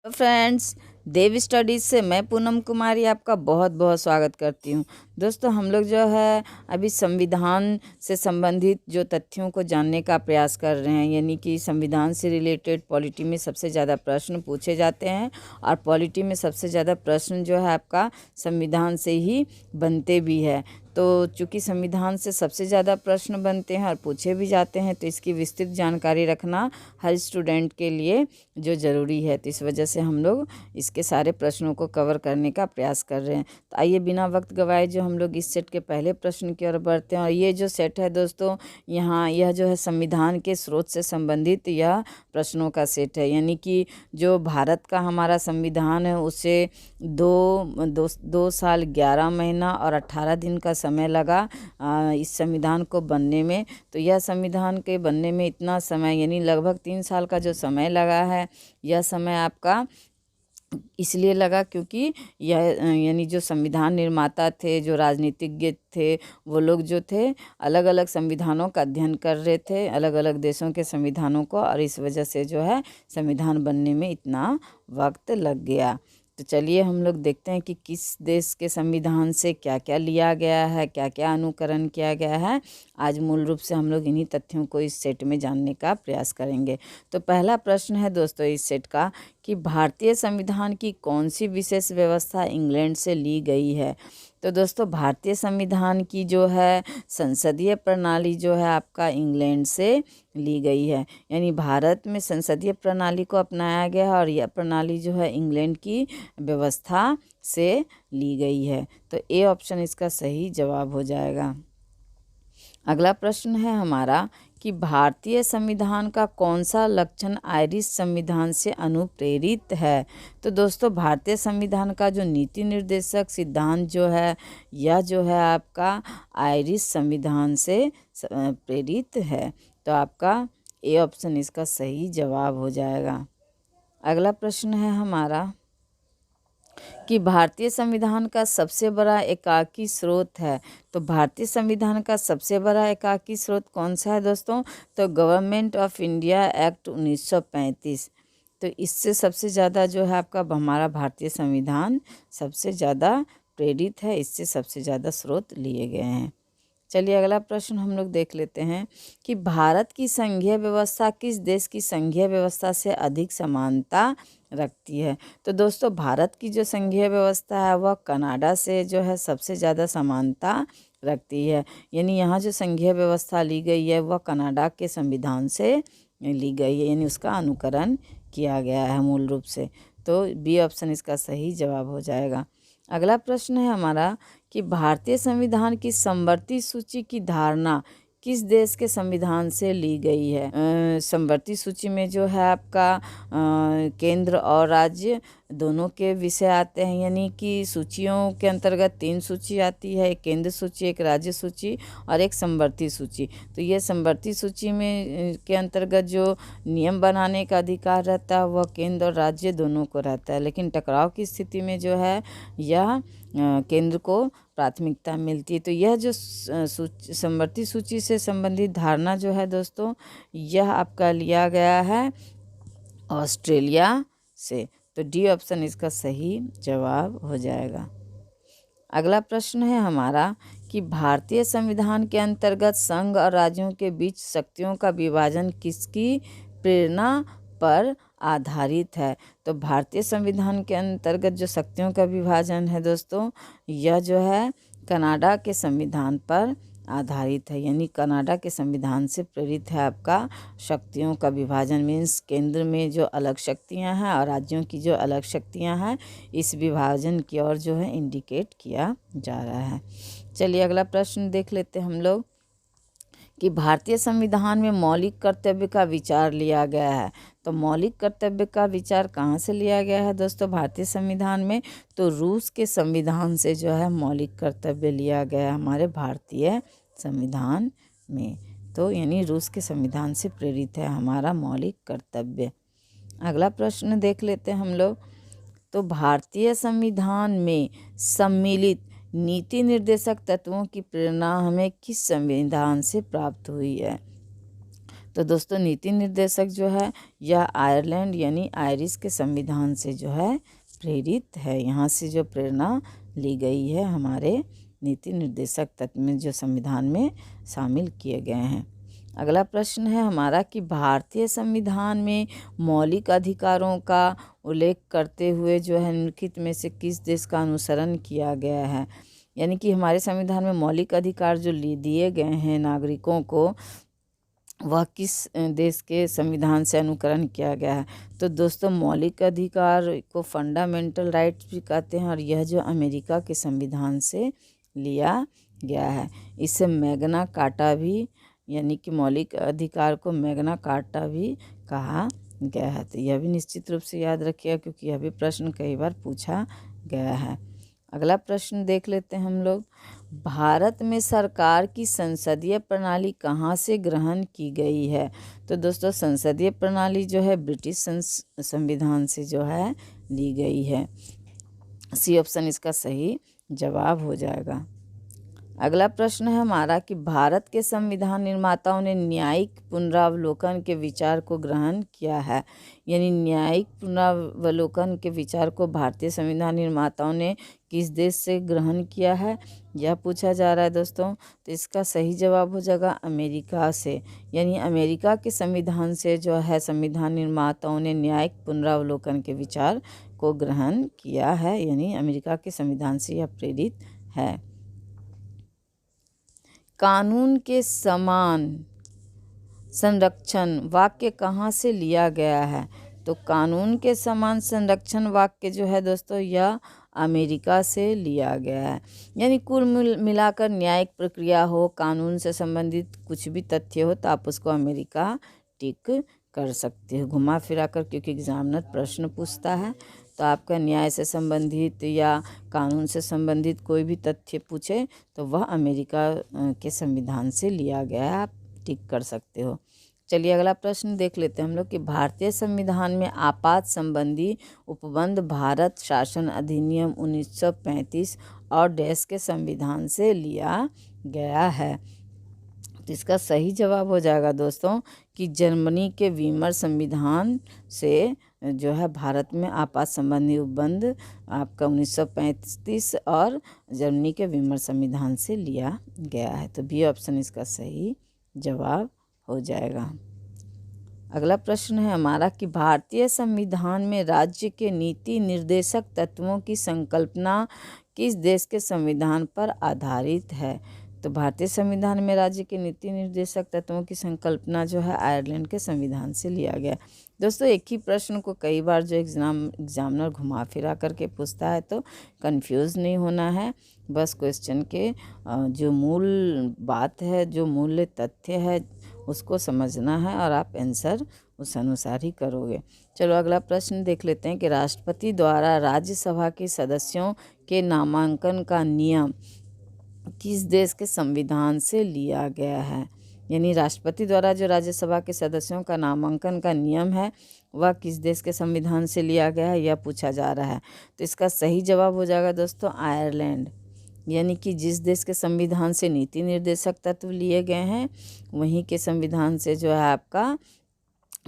तो फ्रेंड्स, देव स्टडीज़ से मैं पूनम कुमारी आपका बहुत बहुत स्वागत करती हूँ। दोस्तों, हम लोग जो है अभी संविधान से संबंधित जो तथ्यों को जानने का प्रयास कर रहे हैं, यानी कि संविधान से रिलेटेड पॉलिटी में सबसे ज़्यादा प्रश्न पूछे जाते हैं और पॉलिटी में सबसे ज़्यादा प्रश्न जो है आपका संविधान से ही बनते भी है। तो चूँकि संविधान से सबसे ज़्यादा प्रश्न बनते हैं और पूछे भी जाते हैं, तो इसकी विस्तृत जानकारी रखना हर स्टूडेंट के लिए जो ज़रूरी है। तो इस वजह से हम लोग इसके सारे प्रश्नों को कवर करने का प्रयास कर रहे हैं। तो आइए बिना वक्त गवाए जो हम लोग इस सेट के पहले प्रश्न की ओर बढ़ते हैं। और ये जो सेट है दोस्तों, यहाँ यह जो है संविधान के स्रोत से संबंधित यह प्रश्नों का सेट है, यानी कि जो भारत का हमारा संविधान है उसे दो साल 11 महीना और 18 दिन का समय लगा इस संविधान को बनने में। तो यह संविधान के बनने में इतना समय, यानी लगभग 3 साल का जो समय लगा है, यह समय आपका इसलिए लगा क्योंकि यह यानी जो संविधान निर्माता थे, जो राजनीतिज्ञ थे, वो लोग जो थे अलग अलग संविधानों का अध्ययन कर रहे थे, अलग अलग देशों के संविधानों को, और इस वजह से जो है संविधान बनने में इतना वक्त लग गया। तो चलिए हम लोग देखते हैं कि किस देश के संविधान से क्या क्या लिया गया है, क्या क्या अनुकरण किया गया है। आज मूल रूप से हम लोग इन्हीं तथ्यों को इस सेट में जानने का प्रयास करेंगे। तो पहला प्रश्न है दोस्तों इस सेट का कि भारतीय संविधान की कौन सी विशेष व्यवस्था इंग्लैंड से ली गई है। तो दोस्तों, भारतीय संविधान की जो है संसदीय प्रणाली जो है आपका इंग्लैंड से ली गई है, यानी भारत में संसदीय प्रणाली को अपनाया गया है और यह प्रणाली जो है इंग्लैंड की व्यवस्था से ली गई है। तो ए ऑप्शन इसका सही जवाब हो जाएगा। अगला प्रश्न है हमारा कि भारतीय संविधान का कौन सा लक्षण आयरिश संविधान से अनुप्रेरित है। तो दोस्तों, भारतीय संविधान का जो नीति निर्देशक सिद्धांत जो है, यह जो है आपका आयरिश संविधान से प्रेरित है। तो आपका ए ऑप्शन इसका सही जवाब हो जाएगा। अगला प्रश्न है हमारा कि भारतीय संविधान का सबसे बड़ा एकाकी स्रोत है। तो भारतीय संविधान का सबसे बड़ा एकाकी स्रोत कौन सा है दोस्तों? तो गवर्नमेंट ऑफ इंडिया एक्ट 1935। तो इससे सबसे ज़्यादा जो है आपका हमारा भारतीय संविधान सबसे ज़्यादा प्रेरित है, इससे सबसे ज़्यादा स्रोत लिए गए हैं। चलिए अगला प्रश्न हम लोग देख लेते हैं कि भारत की संघीय व्यवस्था किस देश की संघीय व्यवस्था से अधिक समानता रखती है। तो दोस्तों, भारत की जो संघीय व्यवस्था है वह कनाडा से जो है सबसे ज़्यादा समानता रखती है, यानी यहाँ जो संघीय व्यवस्था ली गई है वह कनाडा के संविधान से ली गई है, यानी उसका अनुकरण किया गया है मूल रूप से। तो बी ऑप्शन इसका सही जवाब हो जाएगा। अगला प्रश्न है हमारा कि भारतीय संविधान की समवर्ती सूची की धारणा किस देश के संविधान से ली गई है। समवर्ती सूची में जो है आपका केंद्र और राज्य दोनों के विषय आते हैं, यानी कि सूचियों के अंतर्गत 3 सूची आती है, एक केंद्र सूची, एक राज्य सूची और एक समवर्ती सूची। तो ये समवर्ती सूची में के अंतर्गत जो नियम बनाने का अधिकार रहता है वह केंद्र और राज्य दोनों को रहता है, लेकिन टकराव की स्थिति में जो है यह केंद्र को प्राथमिकता मिलती है। तो यह जो समवर्ती सूची से संबंधित धारणा जो है दोस्तों, यह आपका लिया गया है ऑस्ट्रेलिया से। तो डी ऑप्शन इसका सही जवाब हो जाएगा। अगला प्रश्न है हमारा कि भारतीय संविधान के अंतर्गत संघ और राज्यों के बीच शक्तियों का विभाजन किसकी प्रेरणा पर आधारित है। तो भारतीय संविधान के अंतर्गत जो शक्तियों का विभाजन है दोस्तों, यह जो है कनाडा के संविधान पर आधारित है, यानी कनाडा के संविधान से प्रेरित है आपका शक्तियों का विभाजन। मीन्स केंद्र में जो अलग शक्तियां हैं और राज्यों की जो अलग शक्तियां हैं, इस विभाजन की ओर जो है इंडिकेट किया जा रहा है। चलिए अगला प्रश्न देख लेते हैं हम लोग कि भारतीय संविधान में मौलिक कर्तव्य का विचार लिया गया है। तो मौलिक कर्तव्य का विचार कहाँ से लिया गया है दोस्तों भारतीय संविधान में? तो रूस के संविधान से जो है मौलिक कर्तव्य लिया गया है हमारे भारतीय संविधान में। तो यानी रूस के संविधान से प्रेरित है हमारा मौलिक कर्तव्य। अगला प्रश्न देख लेते हैं हम लोग। तो भारतीय संविधान में सम्मिलित नीति निर्देशक तत्वों की प्रेरणा हमें किस संविधान से प्राप्त हुई है? तो दोस्तों नीति निर्देशक जो है यह आयरलैंड यानी आयरिश के संविधान से जो है प्रेरित है। यहाँ से जो प्रेरणा ली गई है हमारे नीति निर्देशक तत्व में जो संविधान में शामिल किए गए हैं। अगला प्रश्न है हमारा कि भारतीय संविधान में मौलिक अधिकारों का उल्लेख करते हुए जो है निम्नलिखित में से किस देश का अनुसरण किया गया है। यानी कि हमारे संविधान में मौलिक अधिकार जो दिए गए हैं नागरिकों को, वह किस देश के संविधान से अनुकरण किया गया है। तो दोस्तों मौलिक अधिकार को फंडामेंटल राइट्स भी कहते हैं और यह जो अमेरिका के संविधान से लिया गया है। इसे मैग्ना कार्टा भी, यानी कि मौलिक अधिकार को मैग्ना कार्टा भी कहा गया है। तो यह भी निश्चित रूप से याद रखिएगा क्योंकि यह भी प्रश्न कई बार पूछा गया है। अगला प्रश्न देख लेते हैं हम लोग। भारत में सरकार की संसदीय प्रणाली कहाँ से ग्रहण की गई है। तो दोस्तों संसदीय प्रणाली जो है ब्रिटिश संविधान से जो है ली गई है। सी ऑप्शन इसका सही जवाब हो जाएगा। अगला प्रश्न है हमारा कि भारत के संविधान निर्माताओं ने न्यायिक पुनरावलोकन के विचार को ग्रहण किया है। यानी न्यायिक पुनरावलोकन के विचार को भारतीय संविधान निर्माताओं ने किस देश से ग्रहण किया है, यह पूछा जा रहा है दोस्तों। तो इसका सही जवाब हो जाएगा अमेरिका से। यानी अमेरिका के संविधान से जो है संविधान निर्माताओं ने न्यायिक पुनरावलोकन के विचार को ग्रहण किया है। यानी अमेरिका के संविधान से यह प्रेरित है। कानून के समान संरक्षण वाक्य कहाँ से लिया गया है। तो कानून के समान संरक्षण वाक्य जो है दोस्तों यह अमेरिका से लिया गया है। यानी कुल मिलाकर न्यायिक प्रक्रिया हो, कानून से संबंधित कुछ भी तथ्य हो तो आप उसको अमेरिका टिक कर सकते हो घुमा फिरा कर, क्योंकि एग्जामिनर प्रश्न पूछता है तो आपका न्याय से संबंधित या कानून से संबंधित कोई भी तथ्य पूछे तो वह अमेरिका के संविधान से लिया गया है, आप टिक कर सकते हो। चलिए अगला प्रश्न देख लेते हैं हम लोग कि भारतीय संविधान में आपात संबंधी उपबंध भारत शासन अधिनियम 1935 और देश के संविधान से लिया गया है। तो इसका सही जवाब हो जाएगा दोस्तों कि जर्मनी के वीमर संविधान से जो है भारत में आपात संबंधी उपबंध आपका 1935 और जर्मनी के वीमर संविधान से लिया गया है। तो बी ऑप्शन इसका सही जवाब हो जाएगा। अगला प्रश्न है हमारा कि भारतीय संविधान में राज्य के नीति निर्देशक तत्वों की संकल्पना किस देश के संविधान पर आधारित है। तो भारतीय संविधान में राज्य के नीति निर्देशक तत्वों की संकल्पना जो है आयरलैंड के संविधान से लिया गया। दोस्तों एक ही प्रश्न को कई बार जो एग्जामिनर घुमा फिरा करके पूछता है तो कंफ्यूज नहीं होना है। बस क्वेश्चन के जो मूल बात है, जो मूल तथ्य है उसको समझना है और आप आंसर उस अनुसार ही करोगे। चलो अगला प्रश्न देख लेते हैं कि राष्ट्रपति द्वारा राज्यसभा के सदस्यों के नामांकन का नियम किस देश के संविधान से लिया गया है। यानी राष्ट्रपति द्वारा जो राज्यसभा के सदस्यों का नामांकन का नियम है वह किस देश के संविधान से लिया गया है, यह पूछा जा रहा है। तो इसका सही जवाब हो जाएगा दोस्तों आयरलैंड। यानी कि जिस देश के संविधान से नीति निर्देशक तत्व लिए गए हैं वहीं के संविधान से जो है आपका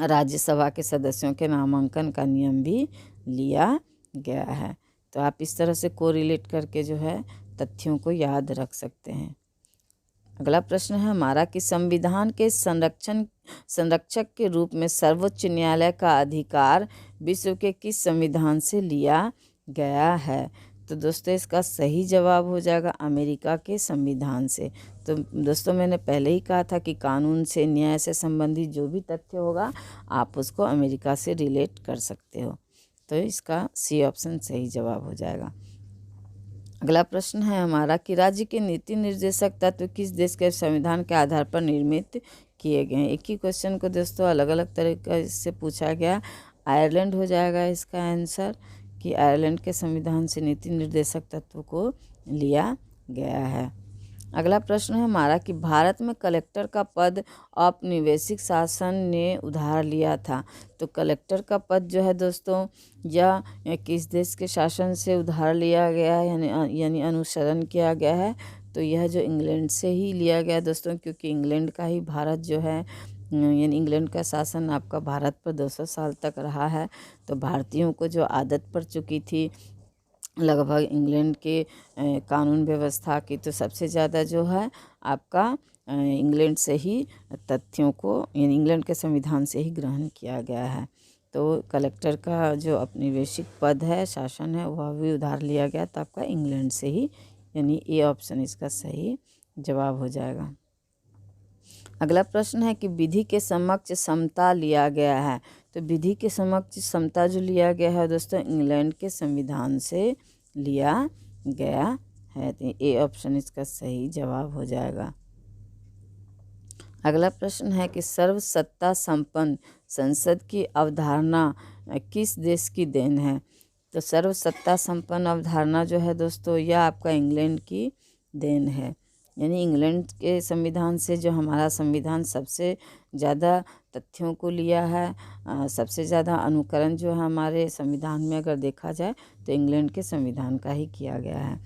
राज्यसभा के सदस्यों के नामांकन का नियम भी लिया गया है। तो आप इस तरह से कोरिलेट करके जो है तथ्यों को याद रख सकते हैं। अगला प्रश्न है हमारा कि संविधान के संरक्षक के रूप में सर्वोच्च न्यायालय का अधिकार विश्व के किस संविधान से लिया गया है। तो दोस्तों इसका सही जवाब हो जाएगा अमेरिका के संविधान से। तो दोस्तों मैंने पहले ही कहा था कि कानून से न्याय से संबंधित जो भी तथ्य होगा आप उसको अमेरिका से रिलेट कर सकते हो। तो इसका सी ऑप्शन सही जवाब हो जाएगा। अगला प्रश्न है हमारा कि राज्य के नीति निर्देशक तत्व किस देश के संविधान के आधार पर निर्मित किए गए हैं। एक ही क्वेश्चन को दोस्तों अलग अलग तरीके से पूछा गया। आयरलैंड हो जाएगा इसका आंसर कि आयरलैंड के संविधान से नीति निर्देशक तत्व को लिया गया है। अगला प्रश्न है हमारा कि भारत में कलेक्टर का पद औपनिवेशिक शासन ने उधार लिया था। तो कलेक्टर का पद जो है दोस्तों यह किस देश के शासन से उधार लिया गया है यानी अनुसरण किया गया है। तो यह जो इंग्लैंड से ही लिया गया दोस्तों, क्योंकि इंग्लैंड का ही भारत जो है यानी इंग्लैंड का शासन आपका भारत पर 200 साल तक रहा है। तो भारतीयों को जो आदत पड़ चुकी थी लगभग इंग्लैंड के कानून व्यवस्था की, तो सबसे ज़्यादा जो है आपका इंग्लैंड से ही तथ्यों को, यानी इंग्लैंड के संविधान से ही ग्रहण किया गया है। तो कलेक्टर का जो औपनिवेशिक पद है, शासन है, वह भी उधार लिया गया तो आपका इंग्लैंड से ही, यानी ए ऑप्शन इसका सही जवाब हो जाएगा। अगला प्रश्न है कि विधि के समक्ष समता लिया गया है। तो विधि के समक्ष समता जो लिया गया है दोस्तों, इंग्लैंड के संविधान से लिया गया है। तो ए ऑप्शन इसका सही जवाब हो जाएगा। अगला प्रश्न है कि सर्वसत्ता संपन्न संसद की अवधारणा किस देश की देन है। तो सर्वसत्ता संपन्न अवधारणा जो है दोस्तों, यह आपका इंग्लैंड की देन है। यानी इंग्लैंड के संविधान से जो हमारा संविधान सबसे ज़्यादा तथ्यों को लिया है, सबसे ज़्यादा अनुकरण जो है हमारे संविधान में अगर देखा जाए तो इंग्लैंड के संविधान का ही किया गया है।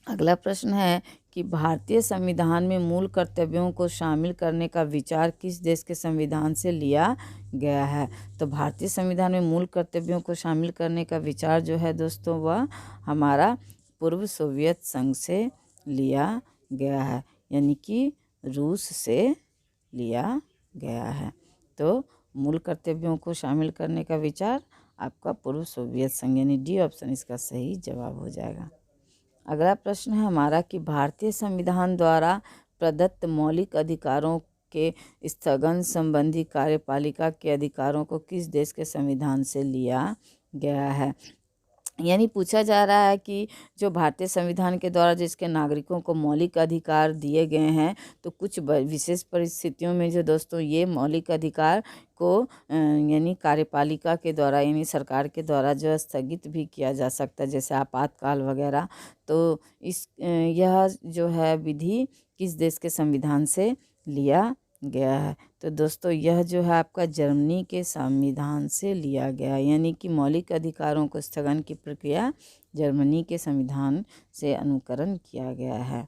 अगला प्रश्न है कि भारतीय संविधान में मूल कर्तव्यों को शामिल करने का विचार किस देश के संविधान से लिया गया है। तो भारतीय संविधान में मूल कर्तव्यों को शामिल करने का विचार जो है दोस्तों, वह हमारा पूर्व सोवियत संघ से लिया गया है, यानी कि रूस से लिया गया है। तो मूल कर्तव्यों को शामिल करने का विचार आपका पूर्व सोवियत संघ, यानी डी ऑप्शन इसका सही जवाब हो जाएगा। अगला प्रश्न है हमारा कि भारतीय संविधान द्वारा प्रदत्त मौलिक अधिकारों के स्थगन संबंधी कार्यपालिका के अधिकारों को किस देश के संविधान से लिया गया है। यानी पूछा जा रहा है कि जो भारतीय संविधान के द्वारा जिसके नागरिकों को मौलिक अधिकार दिए गए हैं, तो कुछ विशेष परिस्थितियों में जो दोस्तों ये मौलिक अधिकार को यानी कार्यपालिका के द्वारा, यानी सरकार के द्वारा जो स्थगित भी किया जा सकता है, जैसे आपातकाल वगैरह। तो यह जो है विधि किस देश के संविधान से लिया गया है। तो दोस्तों यह जो है आपका जर्मनी के संविधान से लिया गया, यानी कि मौलिक अधिकारों को स्थगन की प्रक्रिया जर्मनी के संविधान से अनुकरण किया गया है।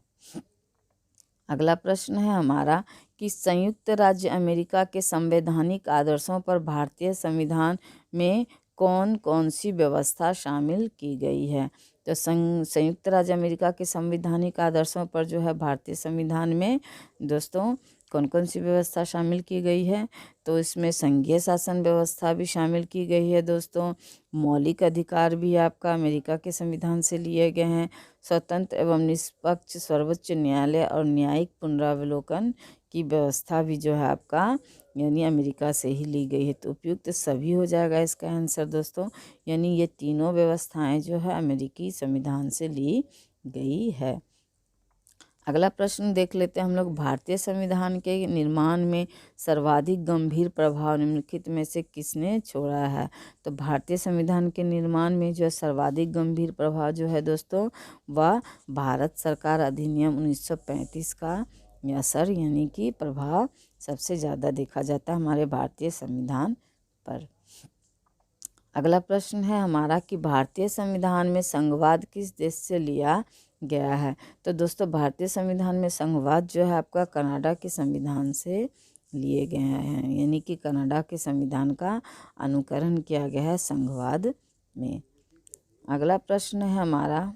अगला प्रश्न है हमारा कि संयुक्त राज्य अमेरिका के संवैधानिक आदर्शों पर भारतीय संविधान में कौन कौन सी व्यवस्था शामिल की गई है। तो संयुक्त राज्य अमेरिका के संवैधानिक आदर्शों पर जो है भारतीय संविधान में दोस्तों कौन कौन सी व्यवस्था शामिल की गई है। तो इसमें संघीय शासन व्यवस्था भी शामिल की गई है दोस्तों। मौलिक अधिकार भी आपका अमेरिका के संविधान से लिए गए हैं। स्वतंत्र एवं निष्पक्ष सर्वोच्च न्यायालय और न्यायिक पुनरावलोकन की व्यवस्था भी जो है आपका यानी अमेरिका से ही ली गई है। तो उपयुक्त सभी हो जाएगा इसका आंसर दोस्तों। यानी ये तीनों व्यवस्थाएं जो है अमेरिकी संविधान से ली गई है। अगला प्रश्न देख लेते हैं हम लोग, भारतीय संविधान के निर्माण में सर्वाधिक गंभीर प्रभाव निम्नलिखित में से किसने छोड़ा है। तो भारतीय संविधान के निर्माण में जो सर्वाधिक गंभीर प्रभाव जो है दोस्तों, वह भारत सरकार अधिनियम 1935 का असर, यानी कि प्रभाव सबसे ज़्यादा देखा जाता है हमारे भारतीय संविधान पर। अगला प्रश्न है हमारा कि भारतीय संविधान में संघवाद किस देश से लिया गया है। तो दोस्तों भारतीय संविधान में संघवाद जो है आपका कनाडा के संविधान से लिए गए हैं, यानी कि कनाडा के संविधान का अनुकरण किया गया है संघवाद में। अगला प्रश्न है हमारा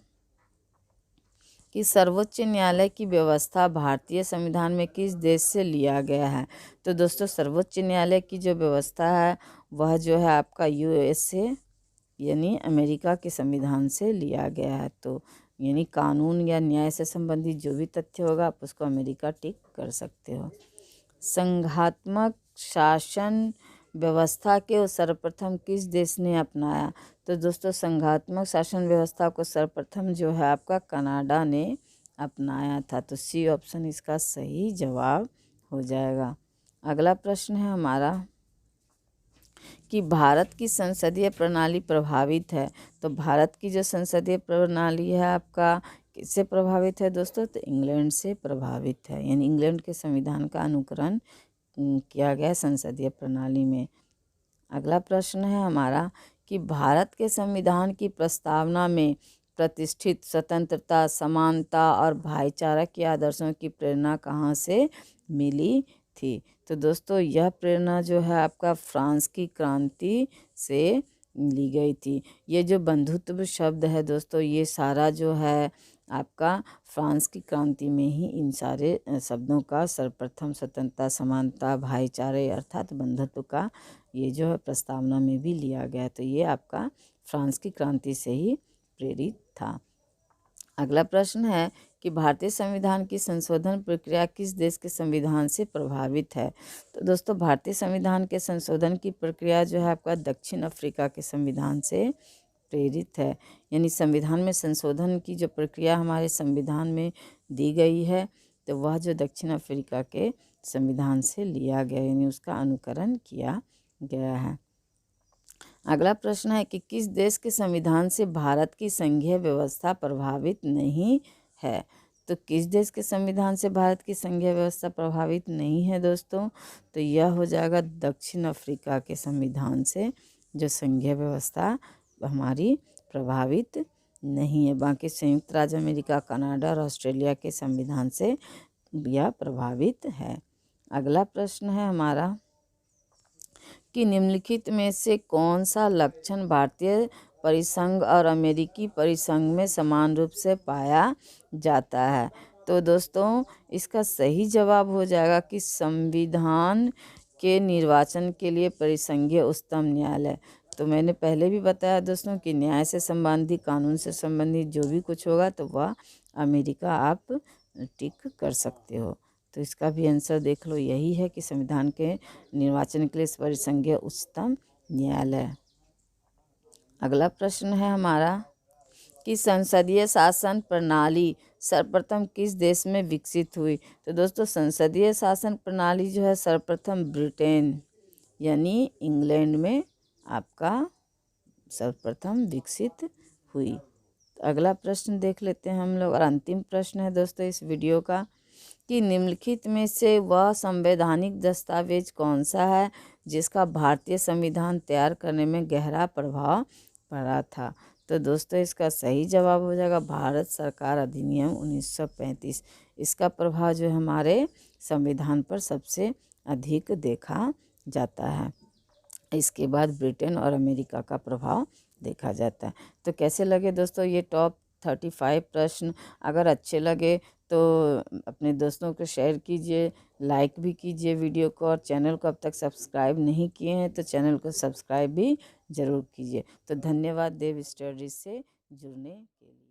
कि सर्वोच्च न्यायालय की व्यवस्था भारतीय संविधान में किस देश से लिया गया है। तो दोस्तों सर्वोच्च न्यायालय की जो व्यवस्था है वह जो है आपका USA यानी अमेरिका के संविधान से लिया गया है। तो यानी कानून या न्याय से संबंधित जो भी तथ्य होगा आप उसको अमेरिका टिक कर सकते हो। संघात्मक शासन व्यवस्था के सर्वप्रथम किस देश ने अपनाया। तो दोस्तों संघात्मक शासन व्यवस्था को सर्वप्रथम जो है आपका कनाडा ने अपनाया था। तो सी ऑप्शन इसका सही जवाब हो जाएगा। अगला प्रश्न है हमारा कि भारत की संसदीय प्रणाली प्रभावित है। तो भारत की जो संसदीय प्रणाली है आपका किससे प्रभावित है दोस्तों, तो इंग्लैंड से प्रभावित है, यानी इंग्लैंड के संविधान का अनुकरण किया गया संसदीय प्रणाली में। अगला प्रश्न है हमारा कि भारत के संविधान की प्रस्तावना में प्रतिष्ठित स्वतंत्रता, समानता और भाईचारा के आदर्शों की प्रेरणा कहाँ से मिली थी। तो दोस्तों यह प्रेरणा जो है आपका फ्रांस की क्रांति से ली गई थी। ये जो बंधुत्व शब्द है दोस्तों, ये सारा जो है आपका फ्रांस की क्रांति में ही इन सारे शब्दों का सर्वप्रथम स्वतंत्रता, समानता, भाईचारे अर्थात बंधुत्व का ये जो है प्रस्तावना में भी लिया गया। तो ये आपका फ्रांस की क्रांति से ही प्रेरित था। अगला प्रश्न है कि भारतीय संविधान की संशोधन प्रक्रिया किस देश के संविधान से प्रभावित है। तो दोस्तों भारतीय संविधान के संशोधन की प्रक्रिया जो है आपका दक्षिण अफ्रीका के संविधान से प्रेरित है। यानी संविधान में संशोधन की जो प्रक्रिया हमारे संविधान में दी गई है तो वह जो दक्षिण अफ्रीका के संविधान से लिया गया, यानी उसका अनुकरण किया गया है। अगला प्रश्न है कि किस देश के संविधान से भारत की संघीय व्यवस्था प्रभावित नहीं है। तो किस देश के संविधान से भारत की संघीय व्यवस्था प्रभावित नहीं है दोस्तों, तो यह हो जाएगा दक्षिण अफ्रीका के संविधान से जो संघीय व्यवस्था हमारी प्रभावित नहीं है। बाकी संयुक्त राज्य अमेरिका, कनाडा और ऑस्ट्रेलिया के संविधान से यह प्रभावित है। अगला प्रश्न है हमारा कि निम्नलिखित में से कौन सा लक्षण भारतीय परिसंघ और अमेरिकी परिसंघ में समान रूप से पाया जाता है। तो दोस्तों इसका सही जवाब हो जाएगा कि संविधान के निर्वाचन के लिए परिसंघीय उच्चतम न्यायालय। तो मैंने पहले भी बताया दोस्तों कि न्याय से संबंधित, कानून से संबंधित जो भी कुछ होगा तो वह अमेरिका आप टिक कर सकते हो। तो इसका भी आंसर देख लो, यही है कि संविधान के निर्वाचन के लिए परिसंघीय उच्चतम न्यायालय। अगला प्रश्न है हमारा कि संसदीय शासन प्रणाली सर्वप्रथम किस देश में विकसित हुई। तो दोस्तों संसदीय शासन प्रणाली जो है सर्वप्रथम ब्रिटेन यानी इंग्लैंड में आपका सर्वप्रथम विकसित हुई। तो अगला प्रश्न देख लेते हैं हम लोग, और अंतिम प्रश्न है दोस्तों इस वीडियो का कि निम्नलिखित में से वह संवैधानिक दस्तावेज कौन सा है जिसका भारतीय संविधान तैयार करने में गहरा प्रभाव पड़ा था। तो दोस्तों इसका सही जवाब हो जाएगा भारत सरकार अधिनियम 1935। इसका प्रभाव जो हमारे संविधान पर सबसे अधिक देखा जाता है। इसके बाद ब्रिटेन और अमेरिका का प्रभाव देखा जाता है। तो कैसे लगे दोस्तों ये टॉप 35 प्रश्न? अगर अच्छे लगे तो अपने दोस्तों को शेयर कीजिए, लाइक भी कीजिए वीडियो को, और चैनल को अब तक सब्सक्राइब नहीं किए हैं तो चैनल को सब्सक्राइब भी ज़रूर कीजिए। तो धन्यवाद देव स्टडीज से जुड़ने के लिए।